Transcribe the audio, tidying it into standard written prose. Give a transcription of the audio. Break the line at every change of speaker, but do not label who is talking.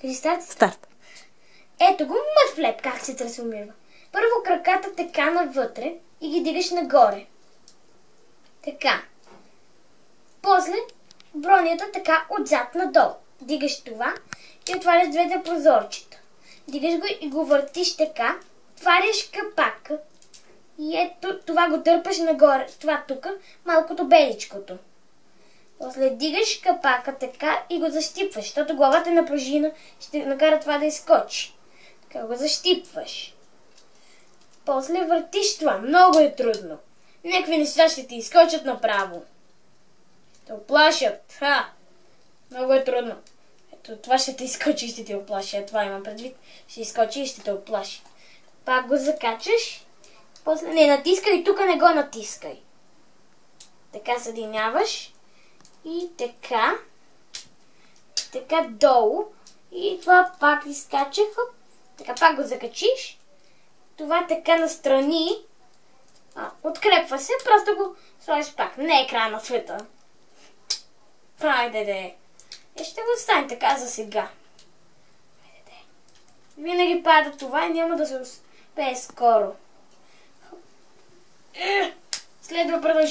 Кажи старт.
Старт.
Ето го мъд флеп, как се трансформира. Първо краката така навътре и ги дигаш нагоре. Така. После бронята така отзад надолу. Дигаш това и отваряш двете прозорчета. Дигаш го и го въртиш така. Отваряш капака и ето това го дърпаш нагоре. Това тук, малкото беличкото. После дигаш капака така и го защипваш, защото главата на пружина ще накара това да изскочи. Така го защипваш. После въртиш това. Много е трудно. Някакви неща ще ти изскочат направо. Те оплашат. Много е трудно. Ето това ще те изскочи и ще те оплаши. Това имам предвид. Ще изскочи и ще те оплаши. Пак го закачаш. После не натискай, тук не го натискай. Така съединяваш. И така. Така долу. И това пак изкача. Така пак го закачиш. Това така настрани. Открепва се. Просто го сложиш пак. Не е края на света. Хайде. Ще го остане така за сега. Винаги пада това и няма да се успее скоро. Следва продължение.